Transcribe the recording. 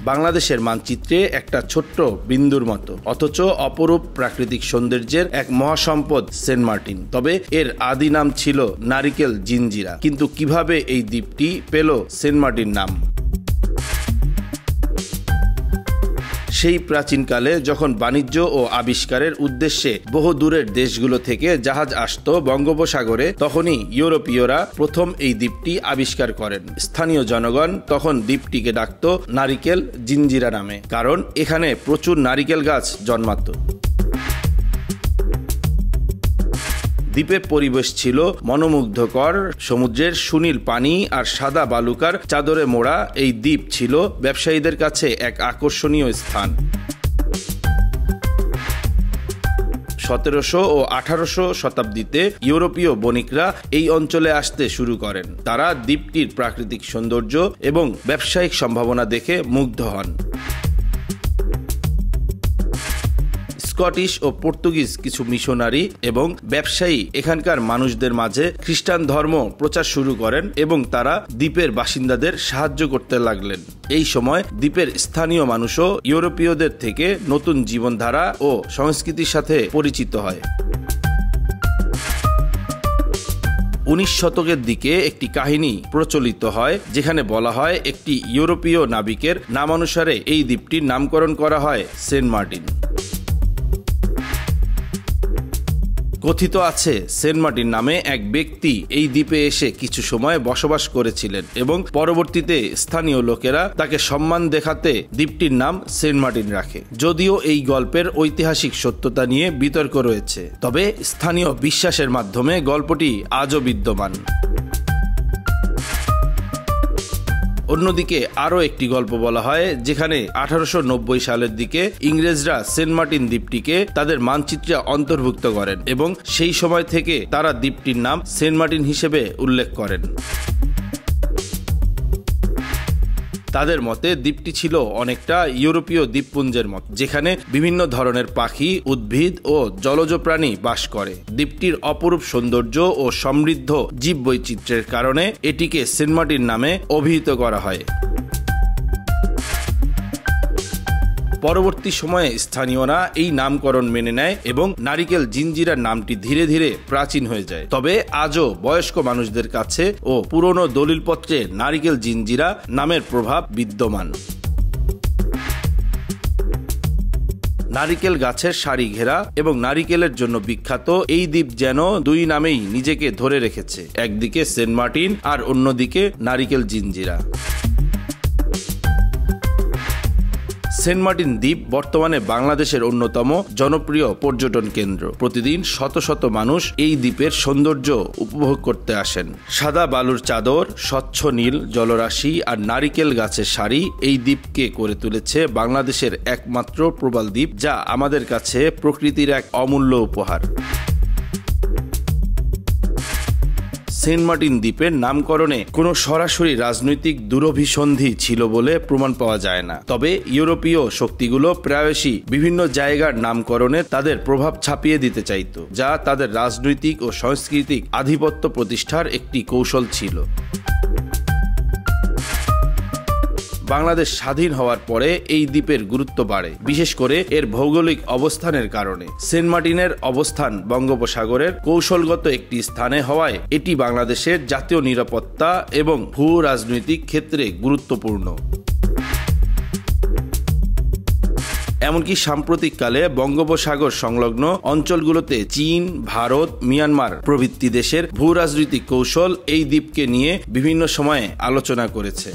বাংলাদেশের মানচিত্রে একটা ছোট্ট বিন্দুর মতো, অথচ অপরূপ প্রাকৃতিক সৌন্দর্যের এক মহাসম্পদ সেন্ট মার্টিন। তবে এর আদি নাম ছিল নারিকেল জিঞ্জিরা। কিন্তু কিভাবে এই দ্বীপটি পেল সেন্ট মার্টিন নাম? সেই প্রাচীনকালে যখন বাণিজ্য ও আবিষ্কারের উদ্দেশ্যে বহু দূরের দেশগুলো থেকে জাহাজ আসত বঙ্গোপসাগরে, তখনই ইউরোপীয়রা প্রথম এই দ্বীপটি আবিষ্কার করেন। স্থানীয় জনগণ তখন দ্বীপটিকে ডাকত নারিকেল জিঞ্জিরা নামে, কারণ এখানে প্রচুর নারিকেল গাছ জন্মাত। দ্বীপের পরিবেশ ছিল মনোমুগ্ধকর। সমুদ্রের সুনীল পানি আর সাদা বালুকার চাদরে মোড়া এই দ্বীপ ছিল ব্যবসায়ীদের কাছে এক আকর্ষণীয় স্থান। 1700 ও 1800 শতাব্দীতে ইউরোপীয় বণিকরা এই অঞ্চলে আসতে শুরু করেন। তারা দ্বীপটির প্রাকৃতিক সৌন্দর্য এবং ব্যবসায়িক সম্ভাবনা দেখে মুগ্ধ হন। স্কটিশ ও পর্তুগিজ কিছু মিশনারি এবং ব্যবসায়ী এখানকার মানুষদের মাঝে খ্রিস্টান ধর্ম প্রচার শুরু করেন এবং তারা দ্বীপের বাসিন্দাদের সাহায্য করতে লাগলেন। এই সময় দ্বীপের স্থানীয় মানুষও ইউরোপীয়দের থেকে নতুন জীবনধারা ও সংস্কৃতির সাথে পরিচিত হয়। 19 শতকের দিকে একটি কাহিনী প্রচলিত হয়, যেখানে বলা হয় একটি ইউরোপীয় নাবিকের নামানুসারে এই দ্বীপটির নামকরণ করা হয় সেন্ট মার্টিন। কথিত আছে সেন্ট মার্টিন নামে এক ব্যক্তি এই দ্বীপে এসে কিছু সময় বসবাস করেছিলেন এবং পরবর্তীতে স্থানীয় লোকেরা তাকে সম্মান দেখাতে দ্বীপটির নাম সেন্ট মার্টিন রাখে। যদিও এই গল্পের ঐতিহাসিক সত্যতা নিয়ে বিতর্ক রয়েছে, তবে স্থানীয় বিশ্বাসের মাধ্যমে গল্পটি আজও বিদ্যমান। অন্যদিকে আরও একটি গল্প বলা হয়, যেখানে 1890 সালের দিকে ইংরেজরা সেন্ট মার্টিন দ্বীপটিকে তাদের মানচিত্রে অন্তর্ভুক্ত করেন এবং সেই সময় থেকে তারা দ্বীপটির নাম সেন্ট মার্টিন হিসেবে উল্লেখ করেন। তাদের মতে দ্বীপটি ছিল অনেকটা ইউরোপীয় দ্বীপপুঞ্জের মতো, যেখানে বিভিন্ন ধরনের পাখি, উদ্ভিদ ও জলজ প্রাণী বাস করে। দ্বীপটির অপরূপ সৌন্দর্য ও সমৃদ্ধ জীববৈচিত্র্যের কারণে এটিকে সেন্ট মার্টিন নামে অভিহিত করা হয়। পরবর্তী সময়ে স্থানীয়রা এই নামকরণ মেনে নেয় এবং নারিকেল জিঞ্জিরার নামটি ধীরে ধীরে প্রাচীন হয়ে যায়। তবে আজও বয়স্ক মানুষদের কাছে ও পুরনো দলিলপত্রে নারিকেল জিঞ্জিরা নামের প্রভাব বিদ্যমান। নারিকেল গাছের সারি ঘেরা এবং নারিকেলের জন্য বিখ্যাত এই দ্বীপ যেন দুই নামেই নিজেকে ধরে রেখেছে, একদিকে সেন্ট মার্টিন আর অন্যদিকে নারিকেল জিঞ্জিরা। সেন্ট মার্টিন দ্বীপ বর্তমানে বাংলাদেশের অন্যতম জনপ্রিয় পর্যটন কেন্দ্র। প্রতিদিন শত শত মানুষ এই দ্বীপের সৌন্দর্য উপভোগ করতে আসেন। সাদা বালুর চাদর, স্বচ্ছ নীল জলরাশি আর নারিকেল গাছের সারি এই দ্বীপকে করে তুলেছে বাংলাদেশের একমাত্র প্রবাল দ্বীপ, যা আমাদের কাছে প্রকৃতির এক অমূল্য উপহার। সেন্ট মার্টিন দ্বীপের নামকরণে কোনো সরাসরি রাজনৈতিক দুরভিসন্ধি ছিল বলে প্রমাণ পাওয়া যায় না, তবে ইউরোপীয় শক্তিগুলো প্রায়শই বিভিন্ন জায়গার নামকরণে তাদের প্রভাব ছাপিয়ে দিতে চাইত, যা তাদের রাজনৈতিক ও সাংস্কৃতিক আধিপত্য প্রতিষ্ঠার একটি কৌশল ছিল। বাংলাদেশ স্বাধীন হওয়ার পরে এই দ্বীপের গুরুত্ব বাড়ে, বিশেষ করে এর ভৌগোলিক অবস্থানের কারণে। সেন্ট মার্টিনের অবস্থান বঙ্গোপসাগরের কৌশলগত একটি স্থানে হওয়ায় এটি বাংলাদেশের জাতীয় নিরাপত্তা এবং ভূ রাজনৈতিক ক্ষেত্রে গুরুত্বপূর্ণ। এমনকি সাম্প্রতিককালে বঙ্গোপসাগর সংলগ্ন অঞ্চলগুলোতে চীন, ভারত, মিয়ানমার প্রভৃতি দেশের ভূ রাজনৈতিক কৌশল এই দ্বীপকে নিয়ে বিভিন্ন সময়ে আলোচনা করেছে।